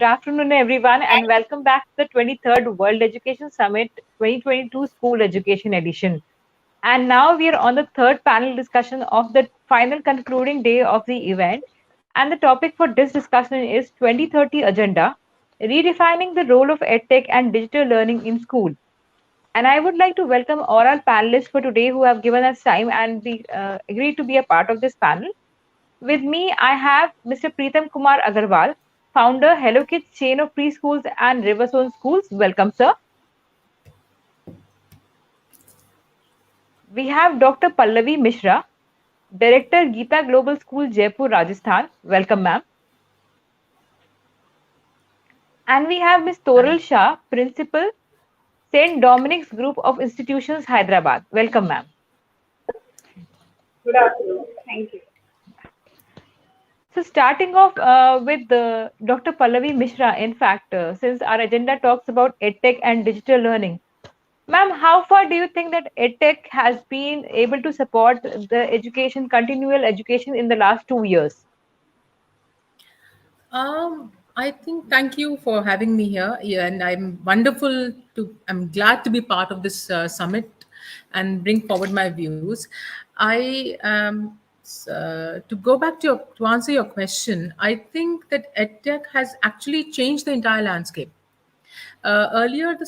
Good afternoon, everyone, and welcome back to the 23rd World Education Summit 2022 School Education Edition. And now we are on the third panel discussion of the final concluding day of the event. And the topic for this discussion is 2030 Agenda, redefining the role of EdTech and digital learning in school. And I would like to welcome all our panelists for today who have given us time and agreed to be a part of this panel. With me, I have Mr. Preetham Kumar Agarwal, founder Hello Kids chain of preschools and Riverstone schools. Welcome, sir. We have Dr. Pallavi Mishra, Director Geeta Global School, Jaipur, Rajasthan. Welcome, ma'am. And we have Ms. Toral Shah, Principal, St. Dominic's Group of Institutions, Hyderabad. Welcome, ma'am. Good afternoon. Thank you. So, starting off with Dr. Pallavi Mishra, in fact, since our agenda talks about EdTech and digital learning, ma'am, how far do you think that EdTech has been able to support the education, continual education in the last 2 years? I think thank you for having me here. Yeah, and I'm glad to be part of this summit and bring forward my views. To go back to answer your question, I think that EdTech has actually changed the entire landscape. Earlier, the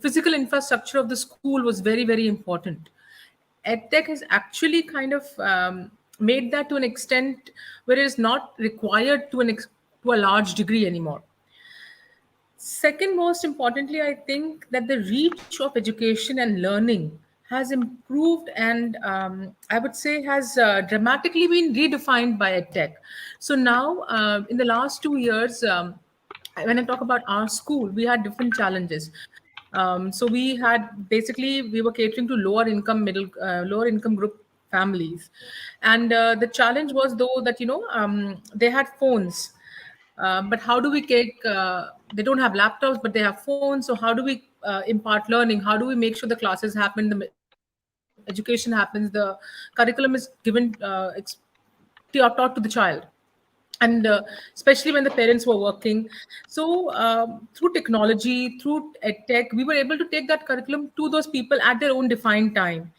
physical infrastructure of the school was very, very important. EdTech has actually kind of made that to an extent where it is not required to a large degree anymore. Second, most importantly, I think that the reach of education and learning has improved and I would say has dramatically been redefined by EdTech. So now, in the last 2 years, when I talk about our school, we had different challenges. So we were catering to lower income group families, and the challenge was though that they had phones, but how do we take? They don't have laptops, but they have phones. So how do we impart learning? How do we make sure the classes happen, the education happens, the curriculum is given, taught to the child? And especially when the parents were working. So through technology, through EdTech, we were able to take that curriculum to those people at their own defined time.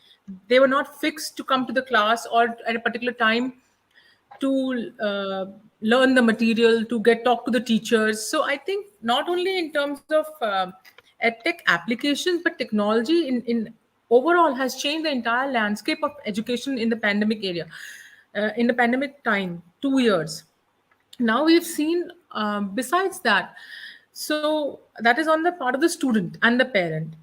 They were not fixed to come to the class or at a particular time to learn the material, to get talk to the teachers. So I think not only in terms of EdTech applications, but technology in overall has changed the entire landscape of education in the pandemic area, in the pandemic time, 2 years. Now we've seen, besides that, so that is on the part of the student and the parent.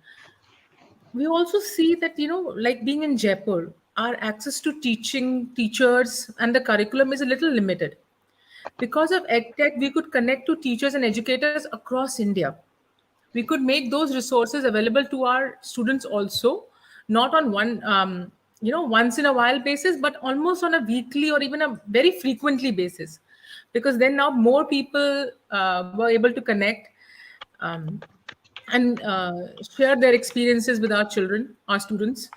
We also see that, like being in Jaipur, our access to teachers and the curriculum is a little limited. Because of EdTech, we could connect to teachers and educators across India. We could make those resources available to our students also, not on once in a while basis, but almost on a weekly or even a very frequently basis, because then now more people were able to connect, um, and share their experiences with our students.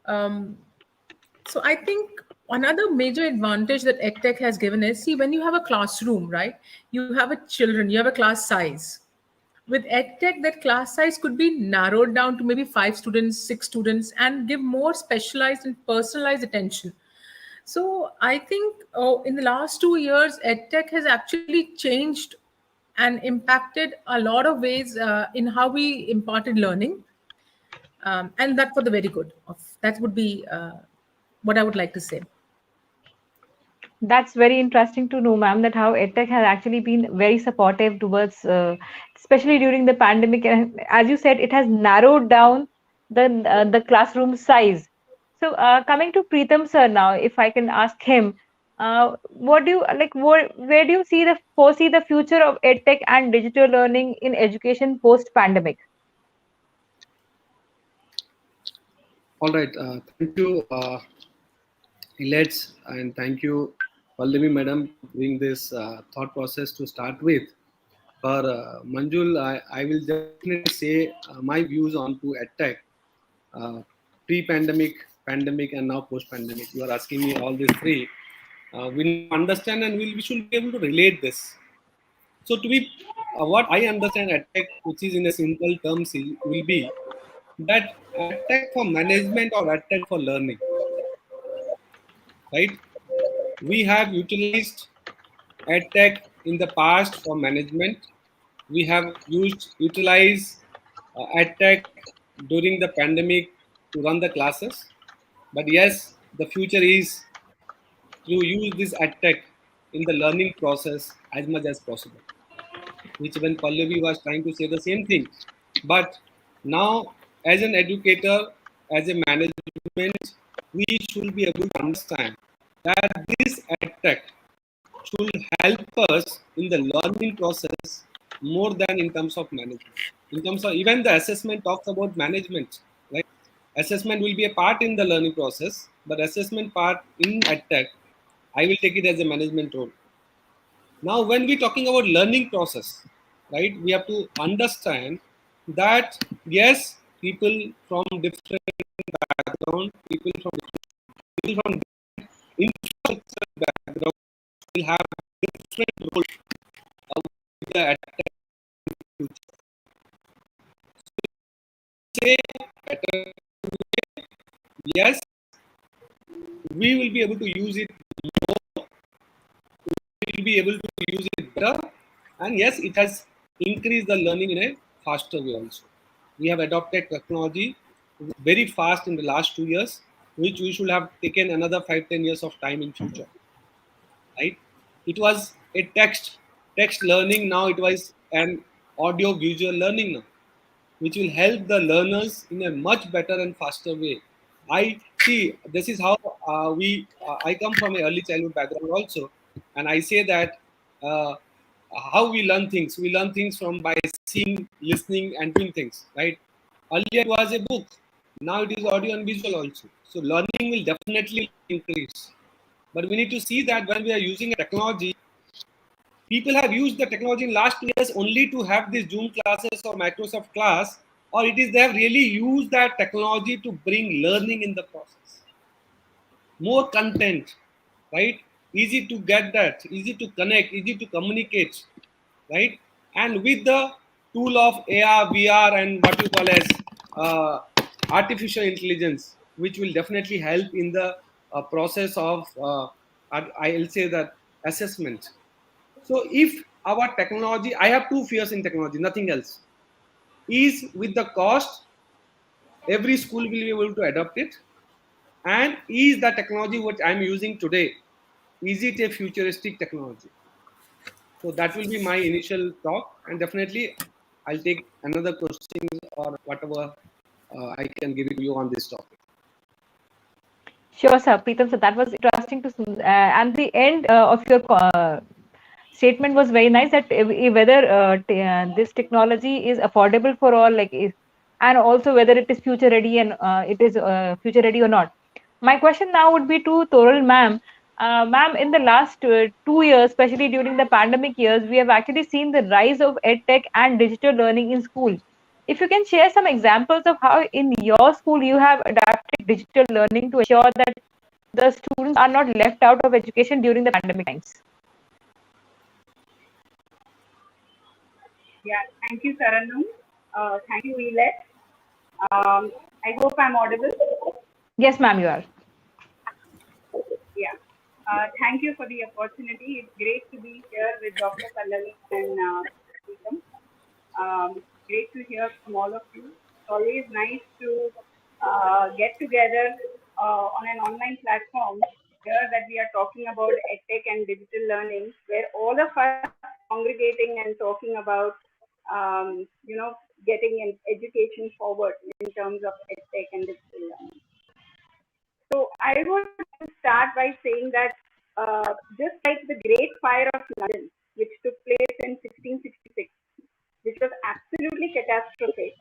Um, so I think another major advantage that EdTech has given is, see, when you have a classroom, right, you have you have a class size. With EdTech, that class size could be narrowed down to maybe 5 students, 6 students, and give more specialized and personalized attention. So I think in the last 2 years, EdTech has actually changed and impacted a lot of ways in how we imparted learning, and that for the very good. That would be what I would like to say. That's very interesting to know, ma'am, that how EdTech has actually been very supportive towards, especially during the pandemic. And as you said, it has narrowed down the classroom size. So, coming to Preetham sir now, if I can ask him, what do you like? Where do you see the foresee the future of EdTech and digital learning in education post pandemic? All right. Thank you, Elets, and thank you, Pallavi madam, to bring this thought process to start with. For Manjul, I will definitely say my views on to EdTech, pre-pandemic, pandemic, and now post-pandemic. You are asking me all these three. We need to understand, and we should be able to relate this. So to be what I understand Edtech, which is in a simple terms, will be that Edtech for management or Edtech for learning, right? We have utilized Edtech in the past for management. We have utilized Edtech during the pandemic to run the classes. But yes, the future is to use this Edtech in the learning process as much as possible, which when Pallavi was trying to say the same thing. But now, as an educator, as a management, we should be able to understand that this edtech should help us in the learning process more than in terms of management. In terms of even the assessment talks about management, right? Assessment will be a part in the learning process, but assessment part in edtech, I will take it as a management role. Now, when we're talking about learning process, right, we have to understand that yes, people from different background, people from infrastructure background will have different roles with the attack. Say better, yes, we will be able to use it more. We will be able to use it better, and yes, it has increased the learning in a faster way also. We have adopted technology very fast in the last 2 years, which we should have taken another 5-10 years of time in future, right? It was a text learning. Now it was an audio visual learning now, which will help the learners in a much better and faster way. I see this is how I come from an early childhood background also, and I say that uh, how we learn things. We learn things from by seeing, listening, and doing things. Right? Earlier it was a book. Now it is audio and visual also. So learning will definitely increase. But we need to see that when we are using a technology, people have used the technology in last years only to have these Zoom classes or Microsoft class, or it is they have really used that technology to bring learning in the process. More content, right? Easy to get that, easy to connect, easy to communicate, right? And with the tool of AR, VR, and what you call as uh, artificial intelligence, which will definitely help in the process of, I'll say that assessment. So if our technology, I have two fears in technology, nothing else. Is with the cost, every school will be able to adopt it. And is the technology what I'm using today, is it a futuristic technology? So that will be my initial talk. And definitely I'll take another question or whatever I can give it to you on this topic. Sure, sir. Preetham, so that was interesting to and the end of your statement was very nice that whether this technology is affordable for all, and also whether it is future ready and it is future ready or not. My question now would be to Toril ma'am. Ma'am, in the last 2 years, especially during the pandemic years, we have actually seen the rise of edtech and digital learning in school. If you can share some examples of how in your school you have adapted digital learning to ensure that the students are not left out of education during the pandemic times. Yeah, thank you, Saranam. Thank you, Elets. I hope I'm audible. Yes, ma'am, you are. Yeah. Thank you for the opportunity. It's great to be here with Dr. Pallavi and Preetham. Great to hear from all of you. It's always nice to get together on an online platform here that we are talking about edtech and digital learning, where all of us congregating and talking about, getting an education forward in terms of edtech and digital learning. So I would start by saying that just like the Great Fire of London, which took place in 1666, which was absolutely catastrophic,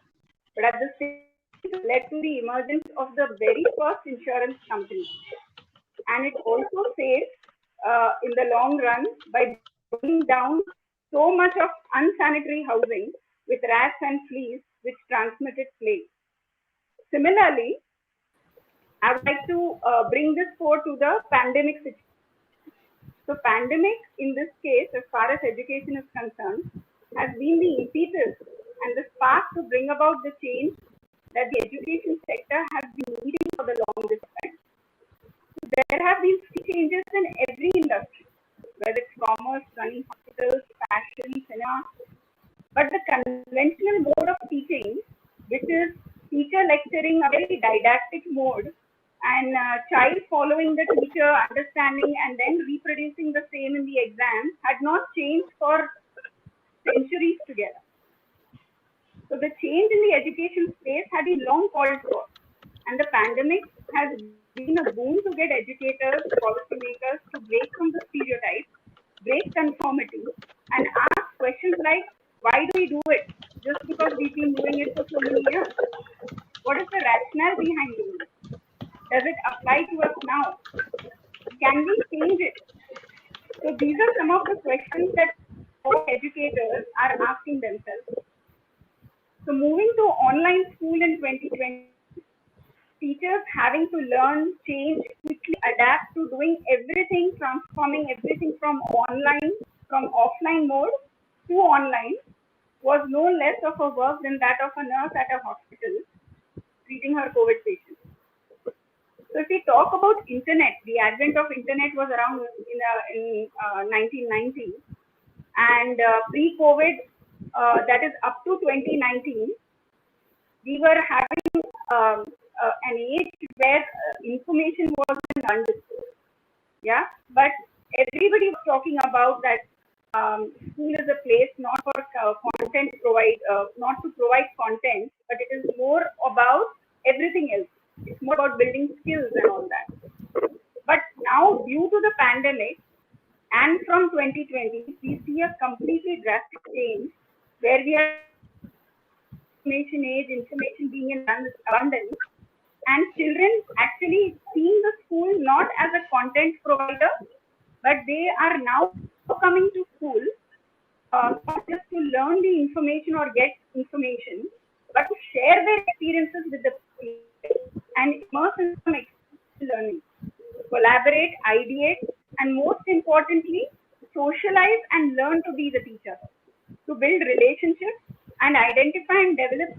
but at the same time led to the emergence of the very first insurance company. And it also saved in the long run by burning down so much of unsanitary housing with rats and fleas, which transmitted plague. Similarly, I would like to bring this forward to the pandemic situation. So pandemic in this case, as far as education is concerned, has been the impetus and the spark to bring about the change that the education sector has been needing for the longest time. So there have been changes in every industry, whether it's commerce, running hospitals, fashion, cinema. But the conventional mode of teaching, which is teacher lecturing a very didactic mode, and child following the teacher, understanding, and then reproducing the same in the exam, had not changed for centuries together. So the change in the education space had been long called for, and the pandemic has been a boon to get educators, policymakers to break from the stereotypes, break conformity, and ask questions like, why do we do it? Just because we've been doing it for so many years. What is the rationale behind doing it? Does it apply to us now? Can we change it? So these are some of the questions that all educators are asking themselves. So moving to online school in 2020, teachers having to learn, change, quickly adapt to doing everything, transforming everything from offline mode to online was no less of a work than that of a nurse at a hospital treating her COVID patients. So if we talk about internet, the advent of internet was around in 1990, and pre-COVID, that is up to 2019, we were having an age where information wasn't understood. Yeah, but everybody was talking about that school is a place not for not to provide content, but it is more about everything else. It's more about building skills and all that. But now, due to the pandemic and from 2020, we see a completely drastic change where we are information age, information being in abundance, and children actually seeing the school not as a content provider, but they are now coming to school not just to learn the information or get information, but to share their experiences with the peers and immerse in some learning, collaborate, ideate, and most importantly, socialize and learn to be the teacher, to build relationships and identify and develop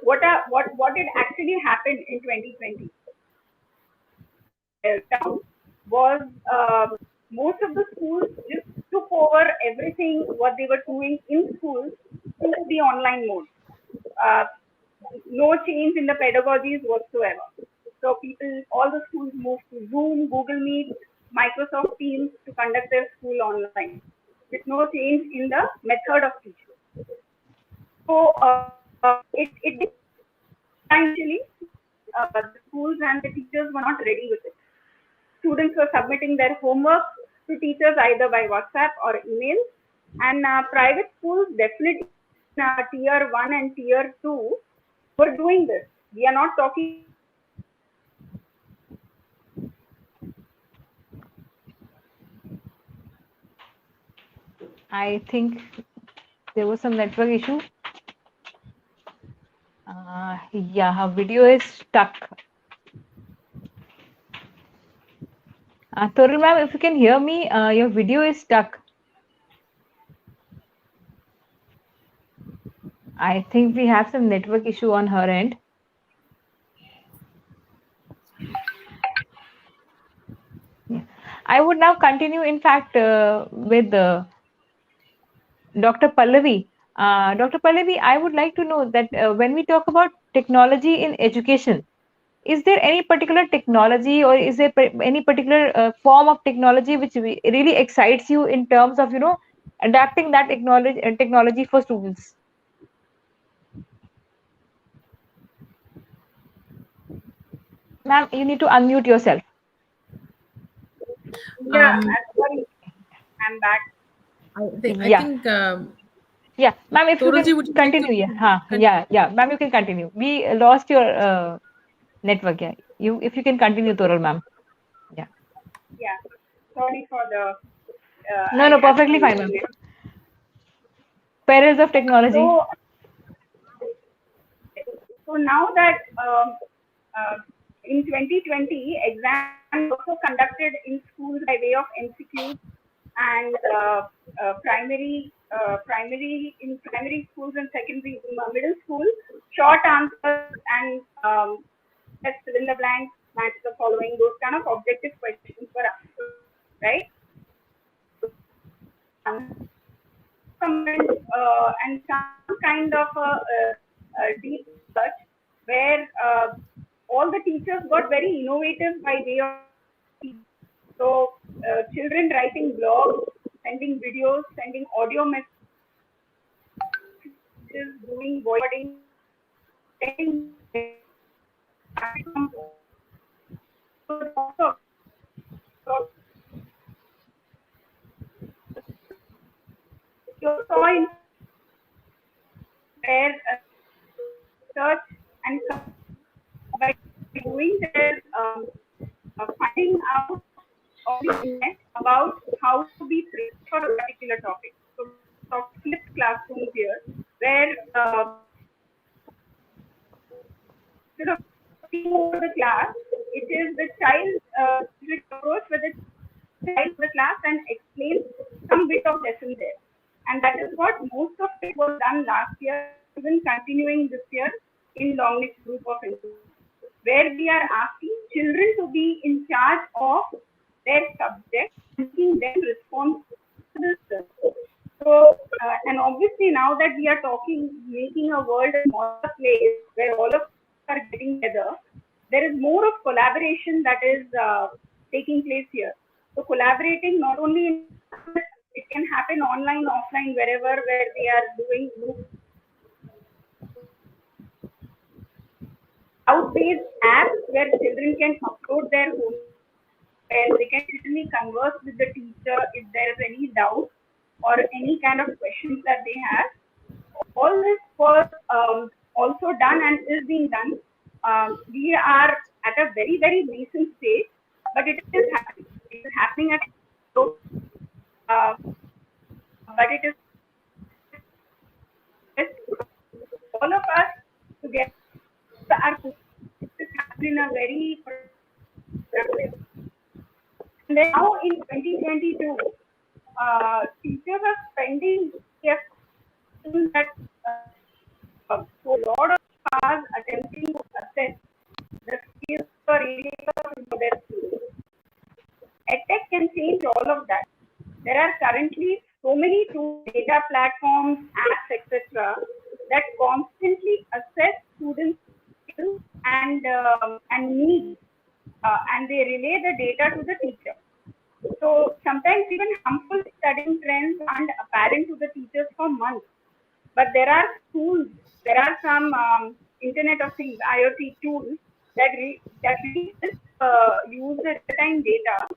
what did actually happen in 2020 was most of the schools just took over everything what they were doing in schools to the online mode. Uh, no change in the pedagogies whatsoever. So all the schools moved to Zoom, Google Meet, Microsoft Teams to conduct their school online, with no change in the method of teaching. So it did actually the schools and the teachers were not ready with it. Students were submitting their homework to teachers either by WhatsApp or email, and private schools definitely tier 1 and tier 2 were doing this. We are not talking. I think there was some network issue. Yeah, her video is stuck. Toril ma'am, if you can hear me, your video is stuck. I think we have some network issue on her end. Yeah. I would now continue, in fact, with Dr. Pallavi. Dr. Pallavi, I would like to know that when we talk about technology in education, is there any particular technology or is there any particular form of technology which really excites you in terms of, adapting that technology for students? Ma'am, you need to unmute yourself. Yeah, sorry, I'm back. I Yeah. think Yeah, ma'am, if you Toralji, can would you like to continue, yeah, ma'am, you can continue. We lost your network, yeah. If you can continue, Toral, ma'am. Yeah. Yeah, sorry for the. No, I no, had perfectly some fine, ma'am. internet. Perils of technology. So, so now that uh, in 2020, exams also conducted in schools by way of MCQs and primary schools and secondary middle school, short answers and let's fill in the blanks, match the following, those kind of objective questions were asked, right? And some kind of a deep search where all the teachers got very innovative by way of so children writing blogs, sending videos, sending audio messages, doing voice recording, sending you saw in where search and by doing their finding out on the internet about how to be prepared for a particular topic. So, flipped classrooms here, where instead of teaching over the class, it is the child approach with the child to the class and explain some bit of lesson there. And that is what most of it was done last year, even continuing this year in Long Next Group of Institutes, where we are asking children to be in charge of their subject, making them responsible. So, and obviously now that we are talking, making a world a smaller place where all of us are getting together, there is more of collaboration that is taking place here. So collaborating not only in, it can happen online, offline, wherever where we are doing cloud-based apps where children can upload their homework, where they can literally converse with the teacher if there is any doubt or any kind of questions that they have. All this was also done and is being done. We are at a very, very nascent stage, but it is happening. It is happening at but it is all of us together are this happening in a very productive. And then now in 2022, teachers are spending that so a lot of us attempting to assess the skills or areas of their students. Edtech can change all of that. There are currently so many tools, data platforms, apps, etc., that constantly assess students' skills and needs, and they relay the data to the teacher. So sometimes even harmful studying trends aren't apparent to the teachers for months. But there are tools, there are some Internet of Things, IoT tools that really use the real-time data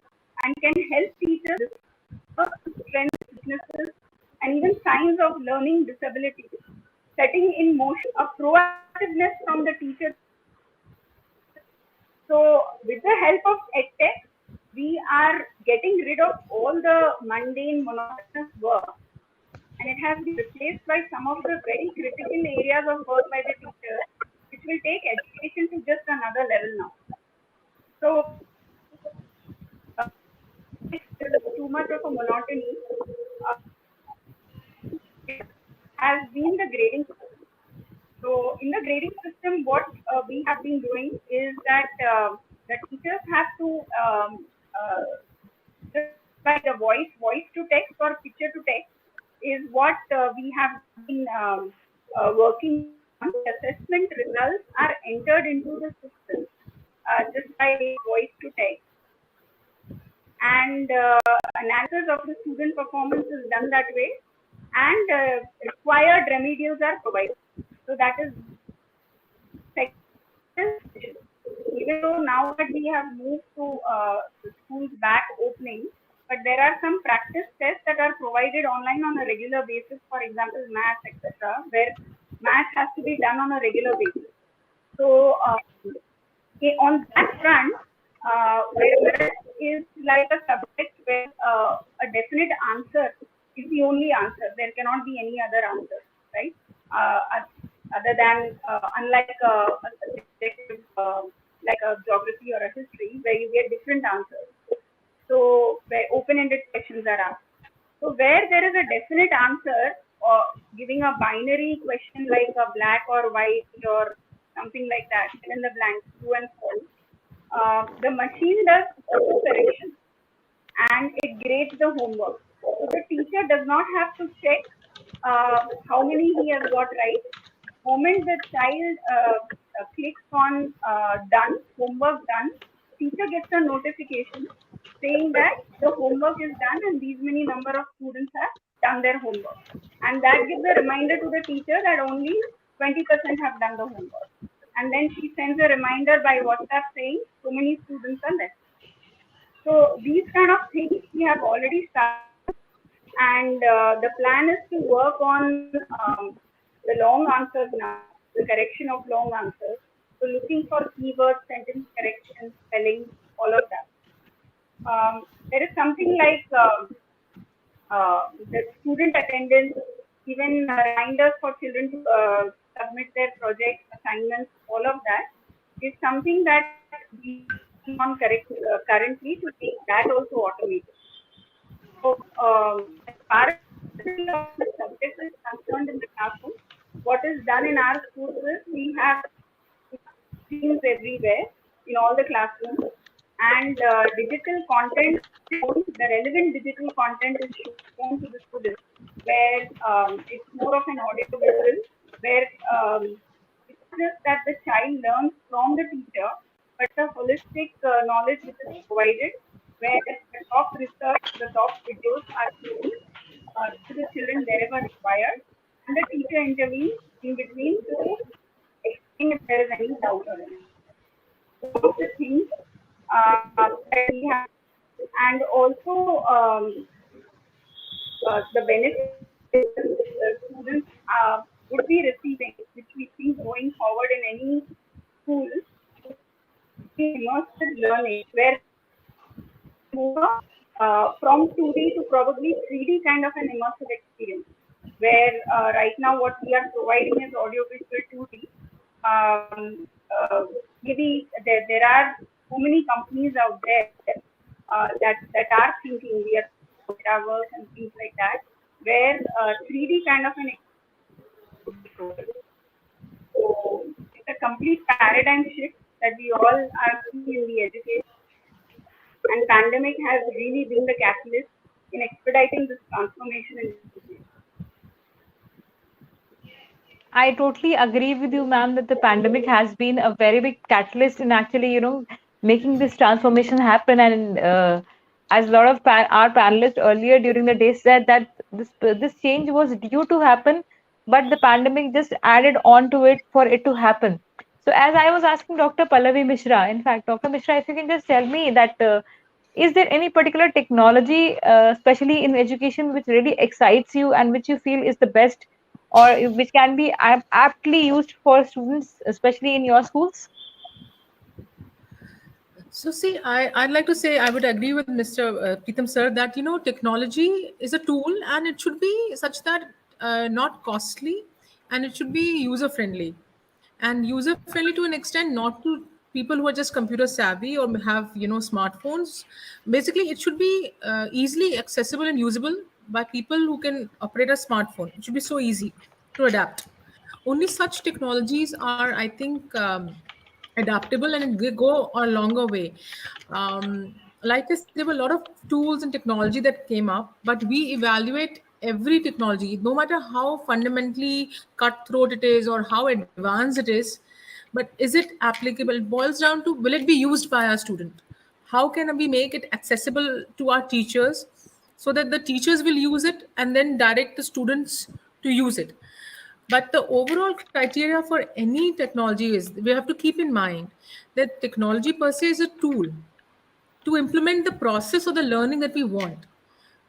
and can help teachers discover strengths, weaknesses, and even signs of learning disabilities, setting in motion a proactiveness from the teacher. So with the help of EdTech, we are getting rid of all the mundane, monotonous work, and it has been replaced by some of the very critical areas of work by the teacher, which will take education to just another level now. So, there's too much of a monotony has been the grading system. So, in the grading system, what we have been doing is that the teachers have to just by the voice to text or picture to text is what we have been working on. The assessment results are entered into the system just by voice to text, and analysis of the student performance is done that way, and required remedials are provided. So that is second. Even though now that we have moved to the schools back opening, but there are some practice tests that are provided online on a regular basis, for example, math, etc., where math has to be done on a regular basis. So on that front, where is like a subject where a definite answer is the only answer. There cannot be any other answer, right? Other than unlike a subjective like a geography or a history, where you get different answers. So where open-ended questions are asked. So where there is a definite answer, or giving a binary question like a black or white or something like that, fill in the blanks, true and false, the machine does auto correction and it grades the homework. So the teacher does not have to check how many he has got right. Moment the child clicks on done, homework done, teacher gets a notification saying that the homework is done and these many number of students have done their homework. And that gives a reminder to the teacher that only 20% have done the homework. And then she sends a reminder by WhatsApp saying so many students are left. So these kind of things we have already started, and the plan is to work on the long answers now, the correction of long answers. So looking for keywords, sentence correction, spelling, all of that. There is something like the student attendance, even reminders for children to submit their projects, assignments, all of that is something that we are working on currently to make that also automated. So, as far as the subject is concerned in the classroom, what is done in our schools is we have screens everywhere in all the classrooms, and digital content, the relevant digital content is shown to the students, where it's more of an audio visual, where it's just that the child learns from the teacher, but the holistic knowledge which is provided, where the top research, the top videos are shown to the children wherever required, and the teacher intervenes in between to explain if there is any doubt or anything. So one of the things that we have, and also the benefit the students would be receiving, which we think going forward in any school, immersive learning, where move from 2D to probably 3D kind of an immersive experience. Where right now what we are providing is audio visual 2D. Maybe there are so many companies out there that are thinking we are metaverse and things like that, where 3D kind of an experience would be provided. So it's a complete paradigm shift that we all are seeing in the education, and pandemic has really been the catalyst in expediting this transformation in education. I totally agree with you, ma'am, that the pandemic has been a very big catalyst in actually, making this transformation happen. And as a lot of our panelists earlier during the day said that this change was due to happen, but the pandemic just added on to it for it to happen. So as I was asking Dr. Pallavi Mishra, in fact, Dr. Mishra, if you can just tell me that is there any particular technology, especially in education, which really excites you and which you feel is the best, or which can be aptly used for students, especially in your schools? So see, I'd like to say I would agree with Mr. Preetham sir that technology is a tool and it should be such that not costly, and it should be user friendly, and user friendly to an extent, not to people who are just computer savvy or have smartphones. Basically, it should be easily accessible and usable by people who can operate a smartphone. It should be so easy to adapt. Only such technologies are, I think, adaptable and they go a longer way. Like I said, there were a lot of tools and technology that came up, but we evaluate every technology, no matter how fundamentally cutthroat it is or how advanced it is. But is it applicable? It boils down to, will it be used by our student? How can we make it accessible to our teachers so that the teachers will use it and then direct the students to use it? But the overall criteria for any technology is, we have to keep in mind that technology per se is a tool to implement the process or the learning that we want.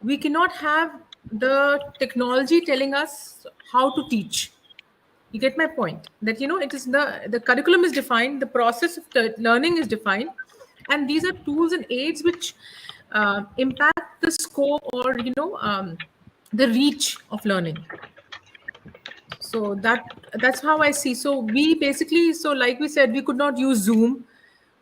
We cannot have the technology telling us how to teach. You get my point? That it is the curriculum is defined, the process of the learning is defined, and these are tools and aids which impact the scope or the reach of learning. So that's how I see. So we basically, so like we said, we could not use Zoom,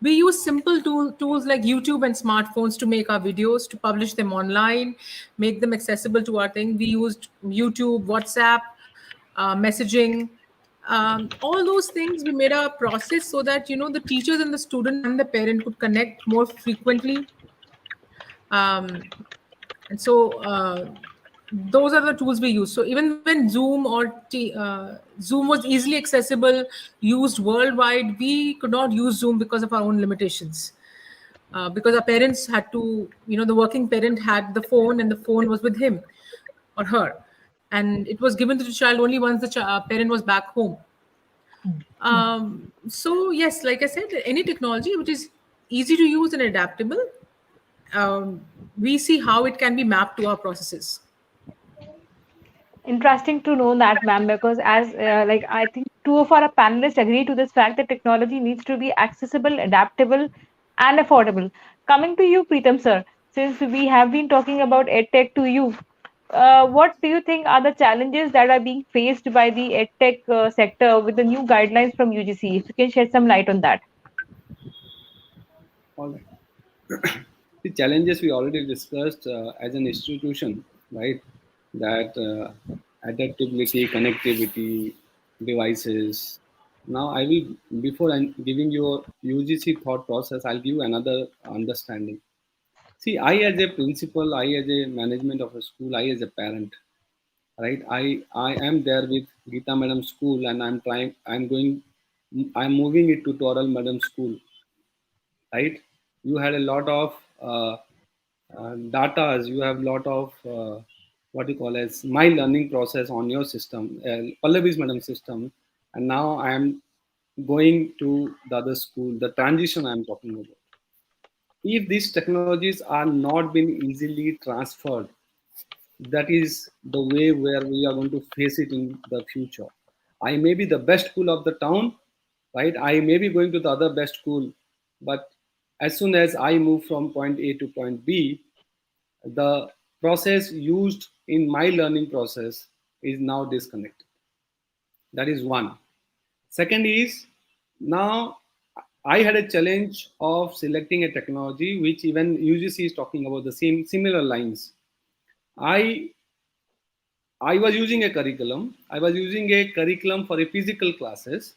We use simple tools like YouTube and smartphones to make our videos, to publish them online, make them accessible to our thing. We used YouTube, WhatsApp, messaging, all those things. We made a process so that the teachers and the student and the parent could connect more frequently. Um, and so those are the tools we use. So even when Zoom was easily accessible, used worldwide, we could not use Zoom because of our own limitations. Because our parents had to, the working parent had the phone and the phone was with him or her. And it was given to the child only once the parent was back home. So, yes, like I said, any technology which is easy to use and adaptable, um, we see how it can be mapped to our processes. Interesting to know that, ma'am, because as like I think two of our panelists agree to this fact that technology needs to be accessible, adaptable, and affordable. Coming to you, Preetham sir, since we have been talking about edtech to you, what do you think are the challenges that are being faced by the edtech sector with the new guidelines from UGC? If you can shed some light on that. All right. The challenges we already discussed as an institution, right? That adaptability, connectivity, devices. Now, I will, before I'm giving you a UGC thought process, I'll give you another understanding. See, I as a principal, I as a management of a school, I as a parent, right? I am there with Geeta Madam School, and I'm moving it to Toral Madam School, right? You had a lot of data, you have a lot of what you call as my learning process on your system, Pallavi's Madam system, and now I am going to the other school. The transition I am talking about. If these technologies are not being easily transferred, that is the way where we are going to face it in the future. I may be the best school of the town, right? I may be going to the other best school, but as soon as I move from point A to point B, the process used in my learning process is now disconnected. That is one. Second is, now I had a challenge of selecting a technology which even UGC is talking about the same similar lines. I I was using a curriculum. I was using a curriculum for a physical classes.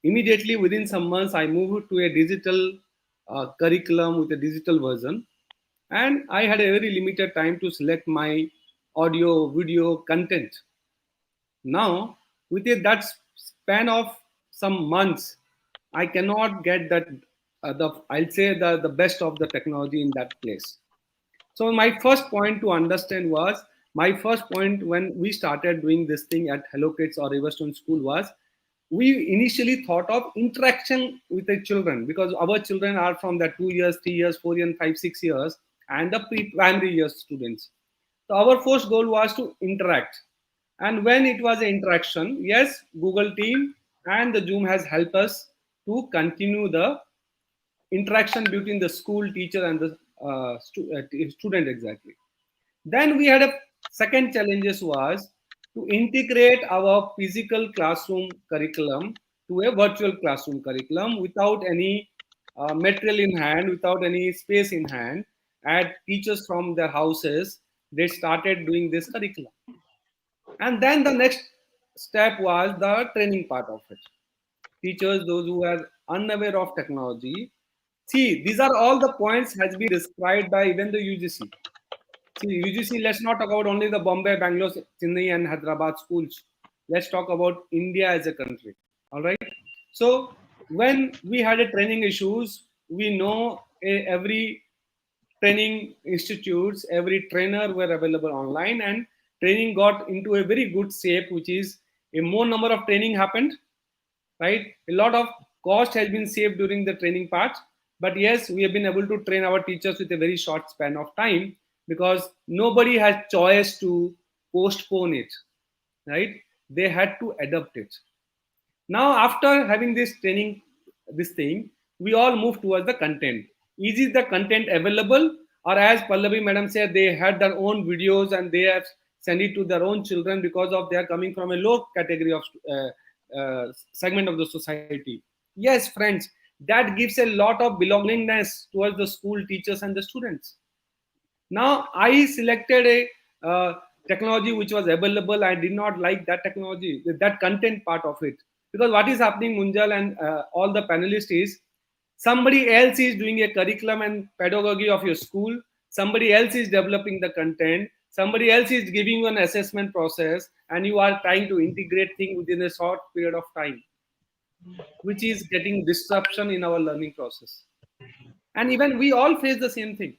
Immediately within some months, I moved to a digital curriculum with a digital version, and I had a very limited time to select my audio, video content. Now, that span of some months, I cannot get that I'll say the best of the technology in that place. So my first point to understand was, my first point when we started doing this thing at Hello Kids or Riverstone School was, we initially thought of interaction with the children, because our children are from the 2 years, 3 years, 4 years, 5, 6 years, and the pre-primary years students. So our first goal was to interact. And when it was an interaction, yes, Google Team and the Zoom has helped us to continue the interaction between the school teacher and the student exactly. Then we had a second challenges was to integrate our physical classroom curriculum to a virtual classroom curriculum without any material in hand, without any space in hand. And teachers from their houses, they started doing this curriculum. And then the next step was the training part of it. Teachers, those who are unaware of technology, see, these are all the points has been described by even the UGC. See, UGC, let's not talk about only the Bombay, Bangalore, Chennai, and Hyderabad schools. Let's talk about India as a country. All right. So when we had a training issues, we know every training institutes, every trainer were available online, and training got into a very good shape, which is a more number of training happened, right? A lot of cost has been saved during the training part. But yes, we have been able to train our teachers with a very short span of time, because nobody has choice to postpone it, right? They had to adapt it. Now, after having this training, this thing, we all move towards the content. Is the content available? Or as Pallavi madam said, they had their own videos and they have sent it to their own children because of they are coming from a low category of segment of the society. Yes, friends, that gives a lot of belongingness towards the school teachers and the students. Now I selected a technology which was available. I did not like that technology, that content part of it, because what is happening, Munjal and all the panelists, is somebody else is doing a curriculum and pedagogy of your school. Somebody else is developing the content. Somebody else is giving you an assessment process, and you are trying to integrate things within a short period of time, which is getting disruption in our learning process. And even we all face the same thing.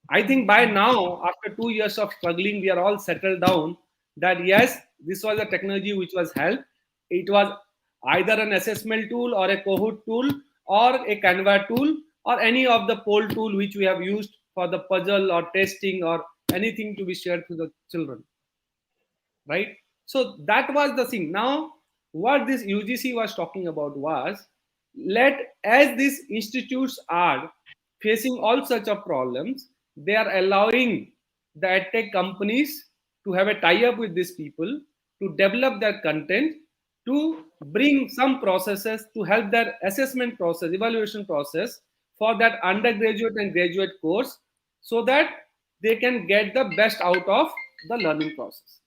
I think by now, after 2 years of struggling, we are all settled down that yes, this was a technology which was help. It was either an assessment tool or a Kahoot tool or a Canva tool or any of the poll tool which we have used for the puzzle or testing or anything to be shared to the children, right? So that was the thing. Now what this UGC was talking about was, let, as these institutes are facing all such of problems, they are allowing the tech companies to have a tie up with these people to develop their content, to bring some processes to help their assessment process, evaluation process for that undergraduate and graduate course, so that they can get the best out of the learning process.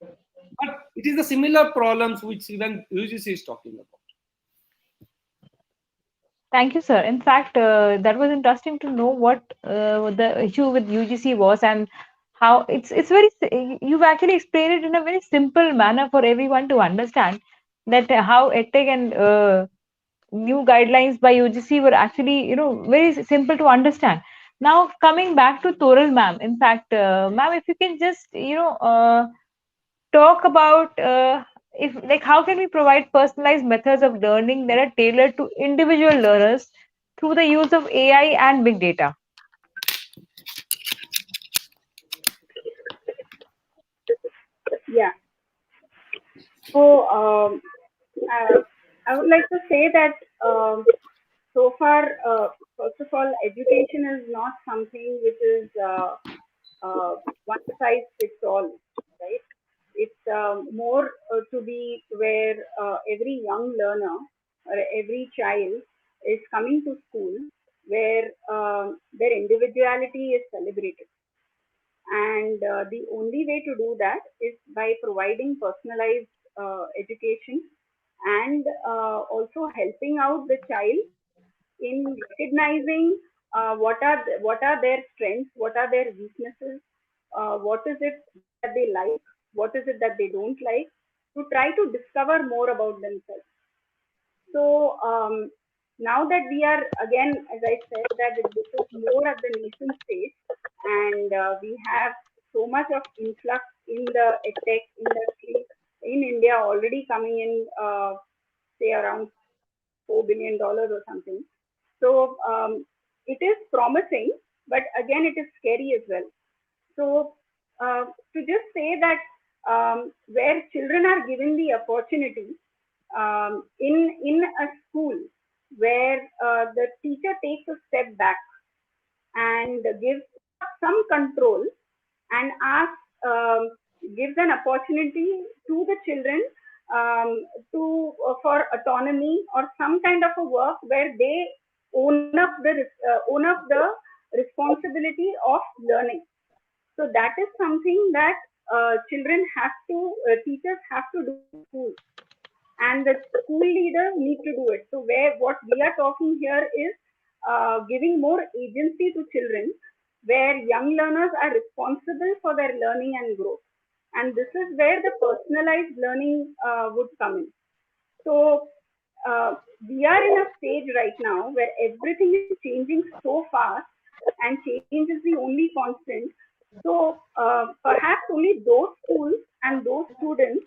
But it is the similar problems which even UGC is talking about. Thank you, sir. In fact, that was interesting to know what the issue with UGC was and how it's very you've actually explained it in a very simple manner for everyone to understand that how EdTech and new guidelines by UGC were actually very simple to understand. Now coming back to Toral ma'am, in fact, ma'am, if you can just talk about if like how can we provide personalized methods of learning that are tailored to individual learners through the use of AI and big data. Yeah. So uh, I would like to say that so far, first of all, education is not something which is one size fits all, right? It's more to be where every young learner or every child is coming to school where their individuality is celebrated. And the only way to do that is by providing personalized education and also helping out the child in recognizing what are their strengths, what are their weaknesses, what is it that they like, what is it that they don't like, to try to discover more about themselves. So now that we are again, as I said, that this is more at the nascent stage, and we have so much of influx in the tech industry in India already coming in, say around $4 billion or something. So it is promising, but again, it is scary as well. So to just say that where children are given the opportunity in a school where the teacher takes a step back and gives some control and asks, gives an opportunity to the children to for autonomy or some kind of a work where they own up the responsibility of learning. So that is something that children have to, teachers have to do in school, and the school leader need to do it. So where what we are talking here is giving more agency to children, where young learners are responsible for their learning and growth, and this is where the personalized learning would come in. So uh, we are in a stage right now where everything is changing so fast, and change is the only constant. So perhaps only those schools and those students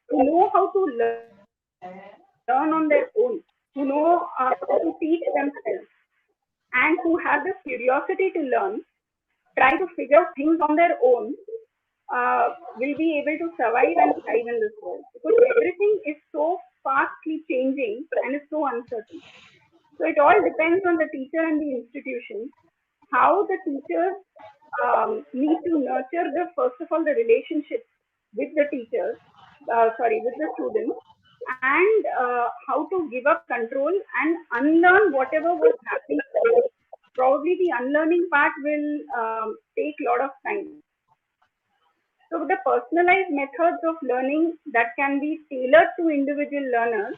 who know how to learn on their own, who know how to teach themselves, and who have the curiosity to learn, try to figure out things on their own, will be able to survive and thrive in this world, because everything is so fastly changing and is so uncertain. So it all depends on the teacher and the institution, how the teachers need to nurture the first of all the relationship with the teachers, with the students, and how to give up control and unlearn whatever was happening. Probably the unlearning part will take a lot of time. So the personalized methods of learning that can be tailored to individual learners,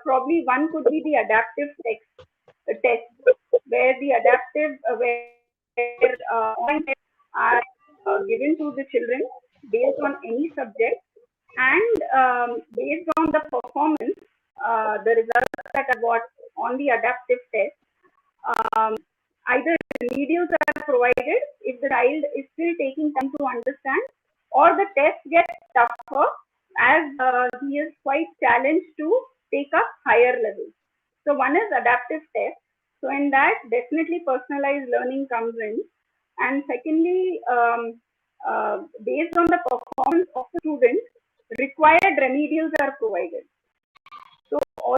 probably one could be the adaptive test, where the adaptive, where online tests are given to the children based on any subject, and based on the performance, the results that are got on the adaptive test, um, either remedials are provided if the child is still taking time to understand, or the test gets tougher as he is quite challenged to take up higher levels. So one is adaptive test. So in that, definitely personalized learning comes in. And secondly, based on the performance of the student, required remedials are provided. So all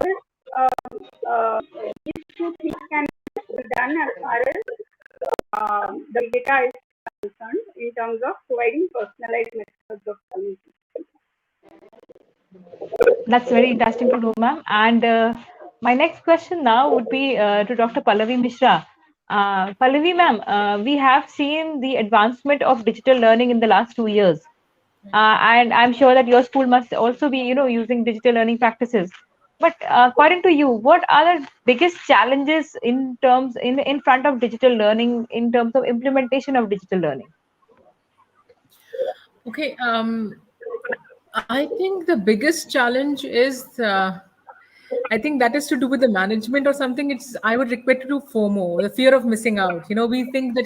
these two things can be done as far as the data is concerned in terms of providing personalized methods of learning. That's very interesting to know, ma'am. And my next question now would be to Dr. Pallavi Mishra. Pallavi, ma'am, we have seen the advancement of digital learning in the last 2 years. And I'm sure that your school must also be, using digital learning practices. But according to you, what are the biggest challenges in front of digital learning in terms of implementation of digital learning? Okay, I think the biggest challenge is, I think that is to do with the management or something. It's, I would equate it to FOMO, the fear of missing out. We think that,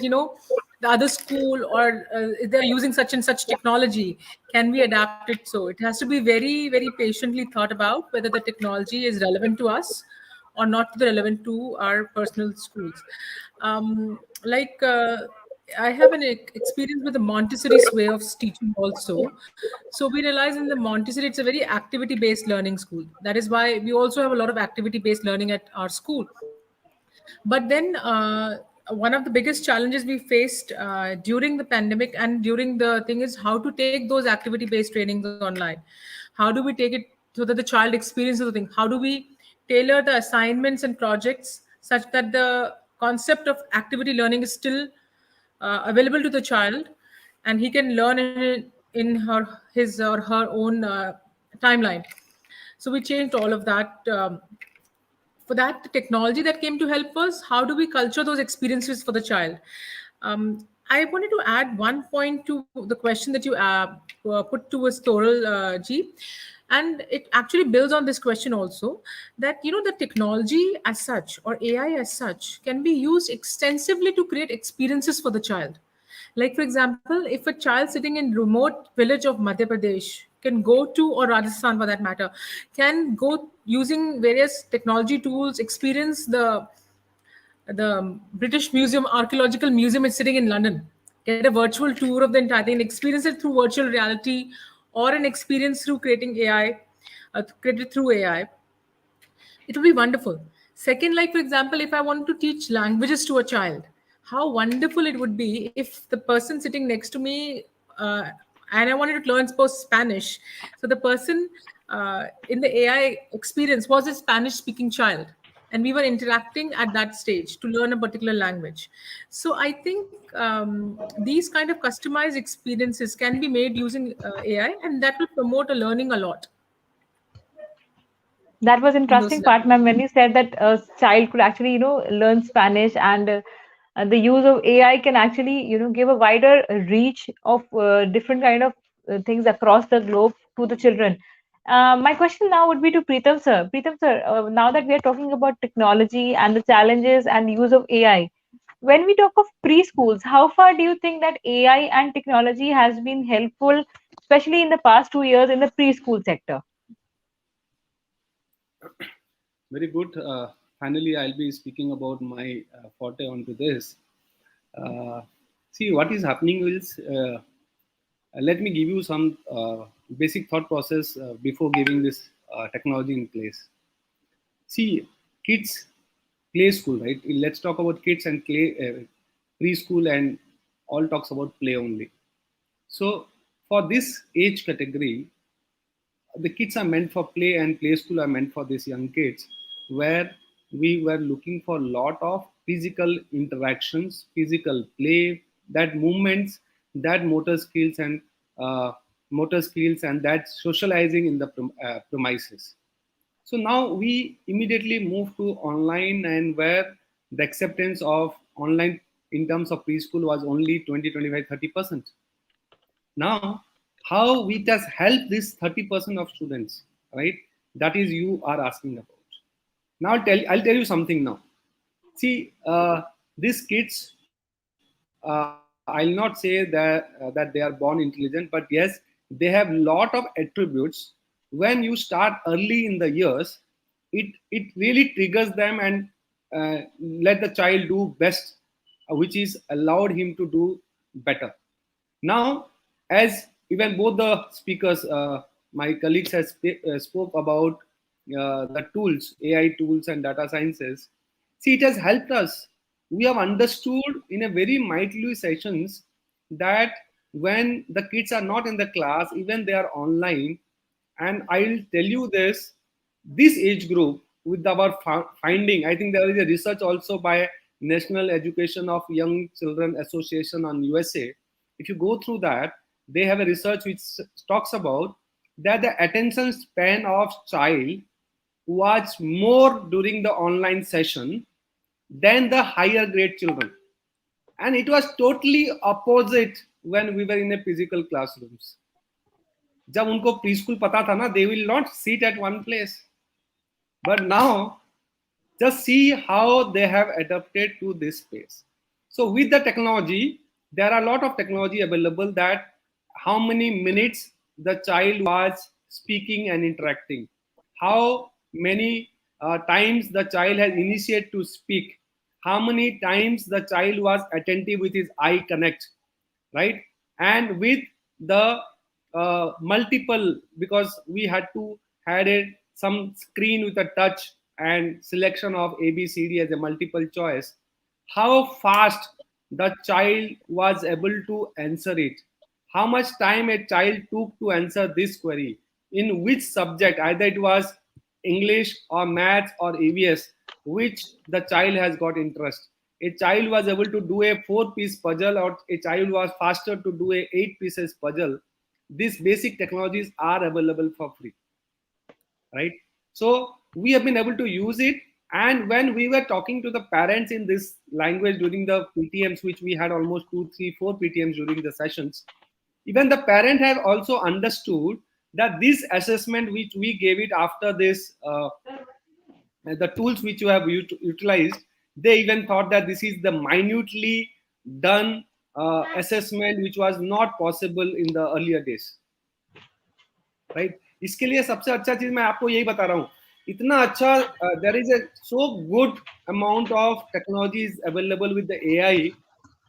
the other school or they're using such and such technology. Can we adapt it? So it has to be very, very patiently thought about whether the technology is relevant to us or not relevant to our personal schools. Like, I have an experience with the Montessori's way of teaching also. So we realize in the Montessori, it's a very activity-based learning school. That is why we also have a lot of activity-based learning at our school. But then one of the biggest challenges we faced during the pandemic and during the thing is how to take those activity-based trainings online. How do we take it so that the child experiences the thing? How do we tailor the assignments and projects such that the concept of activity learning is still available to the child, and he can learn in his or her own timeline. So we changed all of that. For that, the technology that came to help us, how do we culture those experiences for the child? I wanted to add one point to the question that you put to us, Toral G, and it actually builds on this question also, that the technology as such or AI as such can be used extensively to create experiences for the child. Like, for example, if a child sitting in remote village of Madhya Pradesh can go to, or Rajasthan for that matter, can go using various technology tools, experience the British Museum, Archaeological Museum is sitting in London, get a virtual tour of the entire thing, experience it through virtual reality, or an experience through creating AI, created through AI, it will be wonderful. Second, like for example, if I want to teach languages to a child, how wonderful it would be if the person sitting next to me, and I wanted to learn suppose Spanish. So the person in the AI experience was a Spanish speaking child. And we were interacting at that stage to learn a particular language. So I think these kind of customized experiences can be made using AI, and that will promote a learning a lot That was in those interesting part, scenarios. ma'am, when you said that a child could actually, learn Spanish, and the use of AI can actually, give a wider reach of different kind of things across the globe to the children. My question now would be to Preetham sir. Preetham sir, now that we are talking about technology and the challenges and use of AI, when we talk of preschools, how far do you think that AI and technology has been helpful, especially in the past 2 years in the preschool sector? Very good. Finally, I'll be speaking about my forte onto this. Uh, See, what is happening is, let me give you some basic thought process before giving this technology in place. See, kids play school, right? Let's talk about kids and play preschool, and all talks about play only. So, for this age category, the kids are meant for play, and play school are meant for these young kids, where we were looking for a lot of physical interactions, physical play, that movements, that uh, motor skills, and that socializing in the premises. So now we immediately move to online, and where the acceptance of online in terms of preschool was only 20, 25, 30%. Now, how we just help this 30% of students, right? That is you are asking about. Now I'll tell you something now. See, these kids, I'll not say that they are born intelligent, but yes, they have lot of attributes. When you start early in the years, it really triggers them, and let the child do best, which is allowed him to do better. Now, as even both the speakers, my colleagues has spoke about the tools, AI tools and data sciences. See, it has helped us. We have understood in a very mightly sessions that when the kids are not in the class, even they are online, and I'll tell you this age group with our finding, I think there is a research also by National Education of Young Children Association on USA. If you go through that, they have a research which talks about that the attention span of child was more during the online session than the higher grade children, and it was totally opposite when we were in a physical classrooms. जब उनको pre school पता था ना, they will not sit at one place. But now, just see how they have adapted to this space. So with the technology, there are a lot of technology available, that how many minutes the child was speaking and interacting, how many times the child has initiated to speak, how many times the child was attentive with his eye connect, right? And with the multiple, because we had to had a some screen with a touch and selection of ABCD as a multiple choice, how fast the child was able to answer it, how much time a child took to answer this query, in which subject, either it was English or maths or EVS, which the child has got interest. A child was able to do a 4-piece puzzle, or a child was faster to do a 8 pieces puzzle. These basic technologies are available for free, right? So we have been able to use it. And when we were talking to the parents in this language during the PTMs, which we had almost 2, 3, 4 PTMs during the sessions, even the parent have also understood that this assessment which we gave it after this the tools which you have utilized, they even thought that this is the minutely done assessment which was not possible in the earlier days, right? इसके लिए सबसे अच्छा चीज मैं आपको यही बता रहा हूँ, इतना अच्छा there is a so good amount of technologies available with the AI,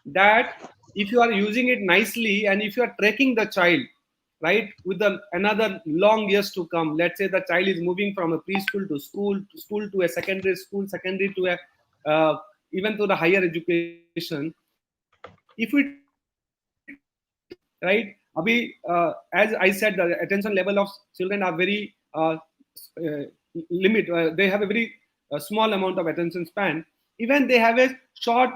that if you are using it nicely, and if you are tracking the child, right, with the another long years to come, let's say the child is moving from a preschool to school to a secondary school, secondary to a even to the higher education, if we track it right, abhi as I said, the attention level of children are very limit, they have a very small amount of attention span. Even they have a short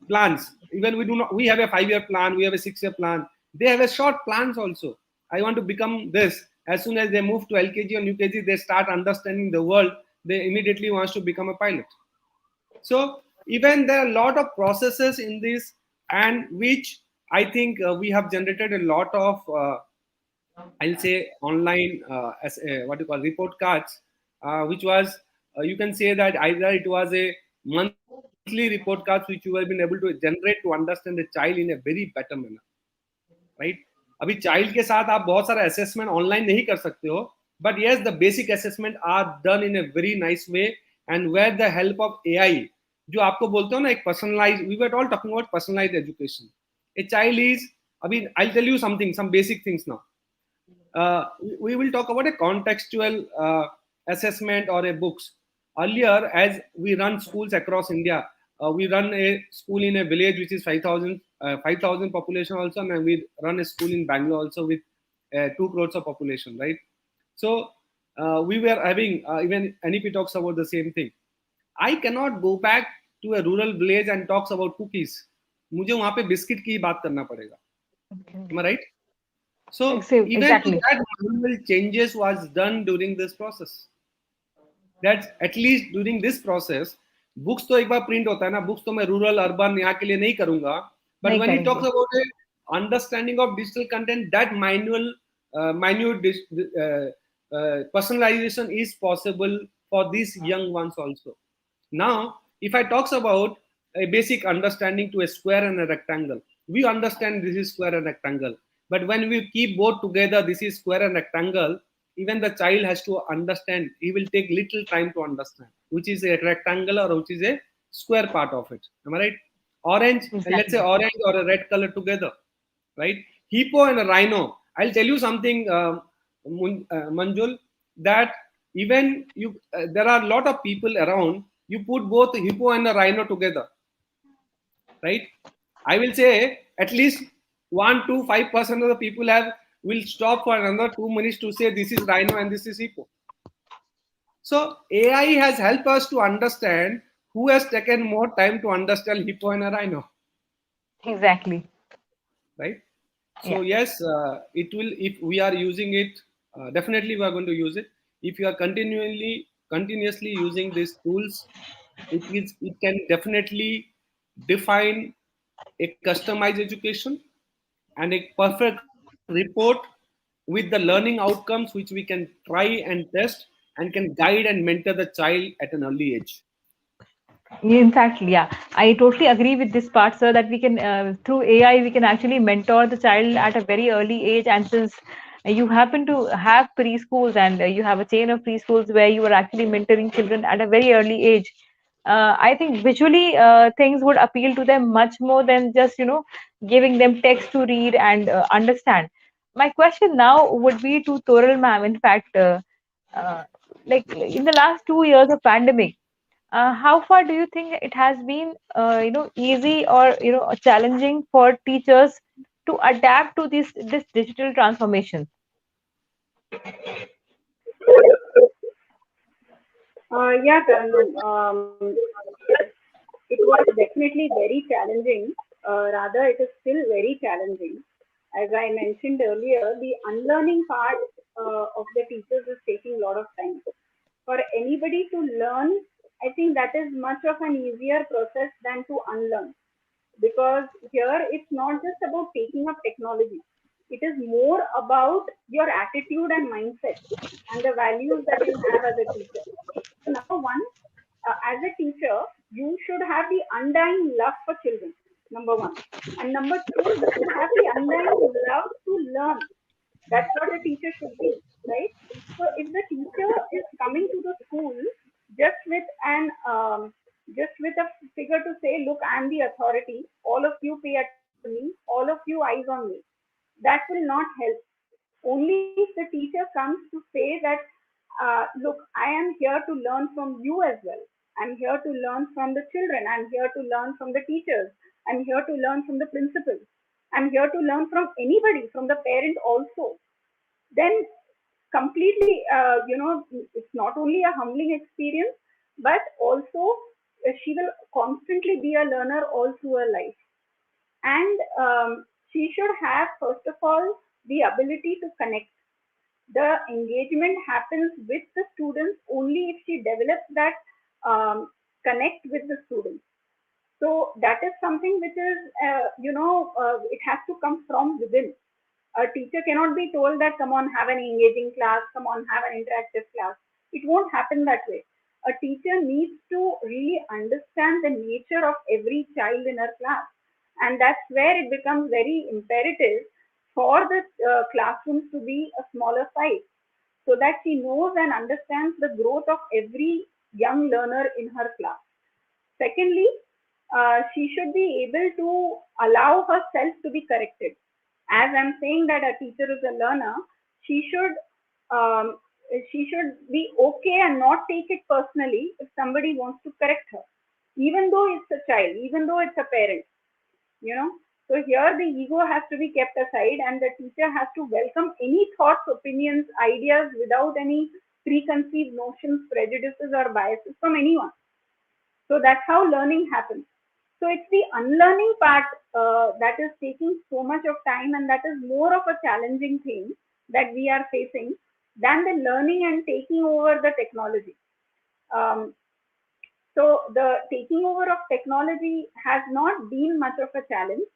plans. Even we do not, we have a 5-year plan, we have a 6-year plan, they have a short plans also. I want to become this. As soon as they move to LKG or UKG, they start understanding the world, they immediately wants to become a pilot. So even there are a lot of processes in this, and which I think we have generated a lot of I'll say online as what you call report cards, which was you can say that either it was a monthly report cards which you have been able to generate to understand the child in a very better manner, right? अभी child के साथ आप बहुत सारा assessment online नहीं कर सकते हो, but yes, the basic assessment are done in a very nice way, and where the help of AI, जो आपको बोलते हो ना एक personalized, we were all talking about personalized education. A child is, अभी I'll tell you something, some basic things now. We will talk about a contextual assessment or a books. Earlier, as we run schools across India, we run a school in a village which is 5,000 population also, and we run a school in Bangalore also with 2 crores of population, right? So we were having even NEP talks about the same thing. I cannot go back to a rural village and talks about cookies. मुझे वहाँ पे biscuit की बात करना पड़ेगा. Am I right? So even to Exactly. that manual changes was done during this process. That at least during this process, books तो एक बार print होता है ना, books तो मैं rural urban यहाँ के लिए नहीं करूँगा. But नहीं when he talks करेंगे. about a understanding of digital content, that manual minute personalization is possible for these young ones also. Now, if I talks about a basic understanding to a square and a rectangle, we understand this is square and rectangle. But when we keep both together, this is square and rectangle, even the child has to understand. He will take little time to understand which is a rectangle or which is a square part of it. Am I right? Orange, let's say Exactly. orange or a red color together, right? Hippo and a rhino. I'll tell you something, Manjul, that even you, there are a lot of people around. You put both hippo and a rhino together, right? I will say at least 1 to 5% of the people have will stop for another 2 minutes to say this is rhino and this is hippo. So AI has helped us to understand who has taken more time to understand hippo and a rhino, Exactly. right? So Yeah. yes, it will. If we are using it, definitely we are going to use it. If you are continuously using these tools, it can definitely define a customized education and a perfect report with the learning outcomes which we can try and test and can guide and mentor the child at an early age. In fact, yeah, I totally agree with this part, sir, that we can, through AI, we can actually mentor the child at a very early age. And since you happen to have preschools and you have a chain of preschools where you are actually mentoring children at a very early age, I think visually things would appeal to them much more than just, giving them text to read and understand. My question now would be to Toral ma'am. In fact, uh, like in the last 2 years of pandemic, how far do you think it has been, easy or challenging for teachers to adapt to this digital transformation? Yeah, Tarun, it was definitely very challenging. Rather, it is still very challenging. As I mentioned earlier, the unlearning part of the teachers is taking a lot of time. For anybody to learn, I think that is much of an easier process than to unlearn. Because here it's not just about taking up technology, it is more about your attitude and mindset and the values that you have as a teacher. So number one, as a teacher, you should have the undying love for children, number one. And number two, you should have the undying love to learn. That's what a teacher should be, right? So if the teacher is coming to the school just with an just with a figure to say, look, I'm the authority, all of you pay attention to me, all of you eyes on me, that will not help. Only if the teacher comes to say that, look, I am here to learn from you as well. I'm here to learn from the children. I'm here to learn from the teachers. I'm here to learn from the principals. I'm here to learn from anybody, from the parent also. Then completely, it's not only a humbling experience, but also she will constantly be a learner all through her life. And she should have, first of all, the ability to connect. The engagement happens with the students only if she develops that connect with the students. So that is something which is, it has to come from within. A teacher cannot be told that come on, have an engaging class, come on, have an interactive class. It won't happen that way. A teacher needs to really understand the nature of every child in her class. And that's where it becomes very imperative for the classrooms to be a smaller size so that she knows and understands the growth of every young learner in her class. Secondly, she should be able to allow herself to be corrected. As I'm saying that a teacher is a learner, she should um, she should be okay and not take it personally if somebody wants to correct her, even though it's a child, even though it's a parent. You know, So here the ego has to be kept aside, and the teacher has to welcome any thoughts, opinions, ideas without any preconceived notions, prejudices, or biases from anyone. So that's how learning happens. So it's the unlearning part that is taking so much of time, and that is more of a challenging thing that we are facing than the learning and taking over the technology. Um, so the taking over of technology has not been much of a challenge.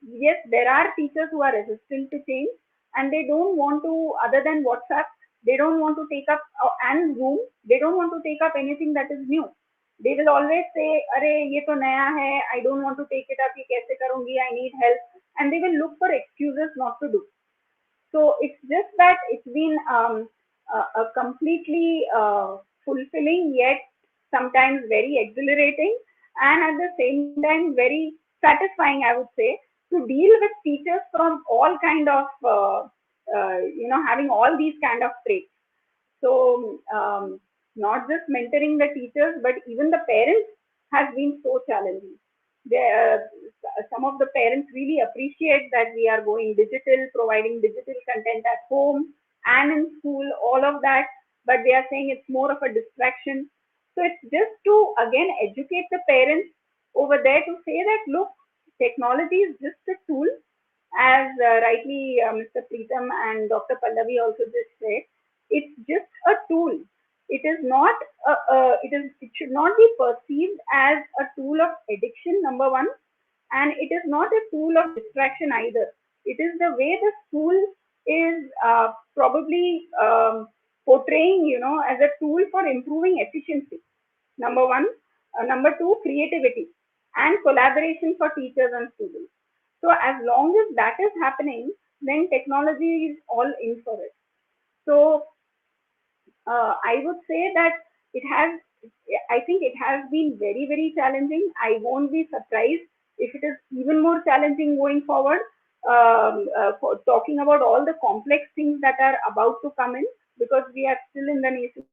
Yes, there are teachers who are resistant to change, and they don't want to, other than WhatsApp, they don't want to take up and Zoom, they don't want to take up anything that is new. They will always say, "Arey, ye to naya hai. I don't want to take it up. Ye kaise karungi? I need help." And they will look for excuses not to do. So it's just that it's been a completely fulfilling yet sometimes very exhilarating and at the same time very satisfying, I would say, to deal with teachers from all kind of having all these kind of traits. So not just mentoring the teachers, but even the parents has been so challenging. Some of the parents really appreciate that we are going digital, providing digital content at home and in school, all of that. But they are saying it's more of a distraction. So it's just to again educate the parents over there to say that look, technology is just a tool, as rightly Mr. Preetham and Dr. Pallavi also just said, it's just a tool. It is not. It should not be perceived as a tool of addiction. Number one, and it is not a tool of distraction either. It is the way the school is probably portraying, as a tool for improving efficiency. Number one. Number two, creativity and collaboration for teachers and students. So as long as that is happening, then technology is all in for it. So I would say that it has, I think it has been very, very challenging. I won't be surprised if it is even more challenging going forward, for talking about all the complex things that are about to come in, because we are still in the nascent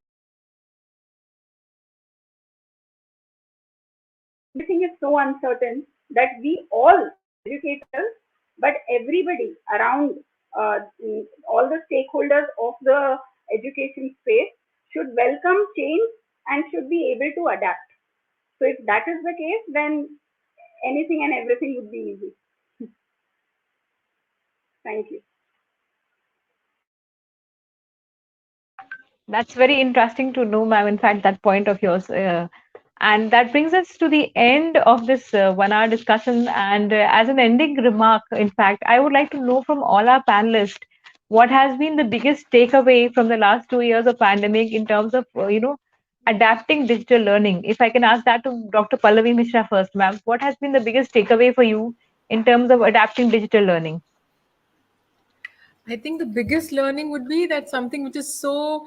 everything is so uncertain that we all, educators, but everybody around, all the stakeholders of the education space should welcome change and should be able to adapt. So if that is the case, then anything and everything would be easy. Thank you. That's very interesting to know, ma'am. In fact, that point of yours. And that brings us to the end of this 1 hour discussion. And as an ending remark, in fact, I would like to know from all our panelists what has been the biggest takeaway from the last 2 years of pandemic in terms of, adapting digital learning. If I can ask that to Dr. Pallavi Mishra first, ma'am, what has been the biggest takeaway for you in terms of adapting digital learning? I think the biggest learning would be that something which is so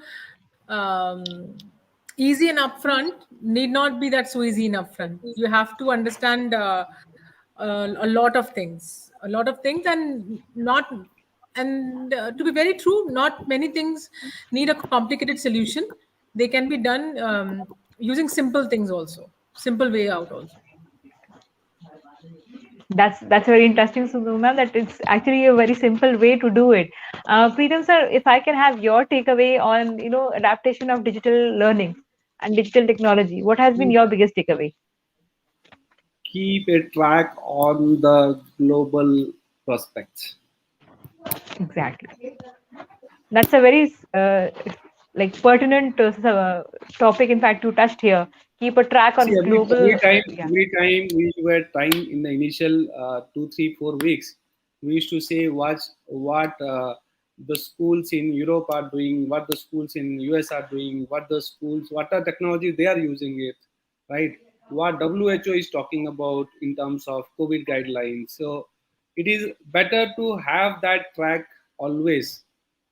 easy and upfront need not be that so easy and upfront. You have to understand a lot of things, and not and to be very true, not many things need a complicated solution. They can be done using simple things also, simple way out also. That's very interesting, Sudhuma, that it's actually a very simple way to do it. Preetham sir, if I can have your takeaway on adaptation of digital learning and digital technology, what has been your biggest takeaway? Keep a track on the global prospects. Exactly. That's a very like pertinent topic. In fact, you touched here. Keep a track See, on global. Yeah. every time we were trying in the initial 2, 3, 4 weeks, we used to say what the schools in Europe are doing, what the schools in US are doing, what are technology they are using it, right? What WHO is talking about in terms of COVID guidelines. So it is better to have that track always,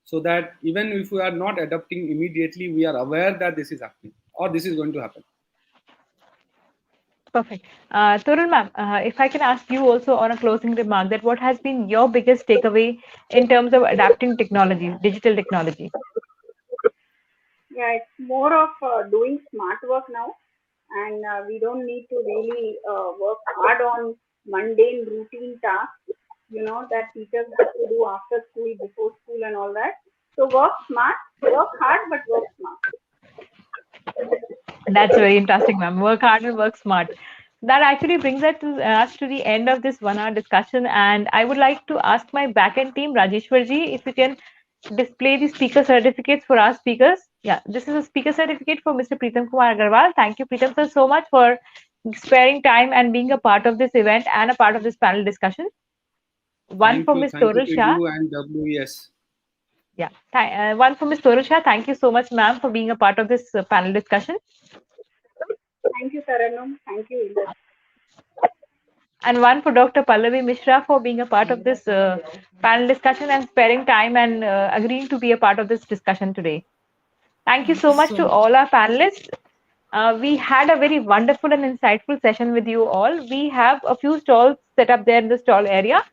so that even if we are not adapting immediately, we are aware that this is happening or this is going to happen. Perfect. Torul ma'am, if I can ask you also on a closing remark, that what has been your biggest takeaway in terms of adapting technology, digital technology? Yeah, it's more of doing smart work now, and we don't need to really work hard on mundane routine tasks, that teachers have to do after school, before school, and all that. So work smart, work hard, but work smart. That's very interesting, ma'am. Work hard and work smart. That actually brings us to the end of this 1 hour discussion. And I would like to ask my backend team, Rajeshwarji, if you can display the speaker certificates for our speakers. Yeah, this is a speaker certificate for Mr. Preetham Kumar Agarwal. Thank you, Preetham sir, so much for sparing time and being a part of this event and a part of this panel discussion. One for Ms. Thank you Torul to Shah. you and WES. Yeah, one for Ms. Torul Shah. Thank you so much, ma'am, for being a part of this panel discussion. Thank you, Taranum. Thank you, Ilyas. And one for Dr. Pallavi Mishra for being a part of this panel discussion and sparing time and agreeing to be a part of this discussion today. Thank you Thank you so much so to much. all our panelists. We had a very wonderful and insightful session with you all. We have a few stalls set up there in the stall area,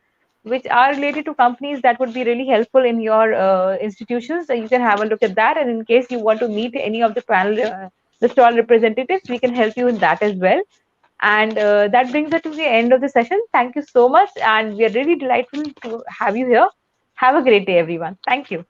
which are related to companies that would be really helpful in your institutions. So you can have a look at that. And in case you want to meet any of the panel, the stall representatives, we can help you in that as well. And that brings us to the end of the session. Thank you so much. And we are really delighted to have you here. Have a great day, everyone. Thank you.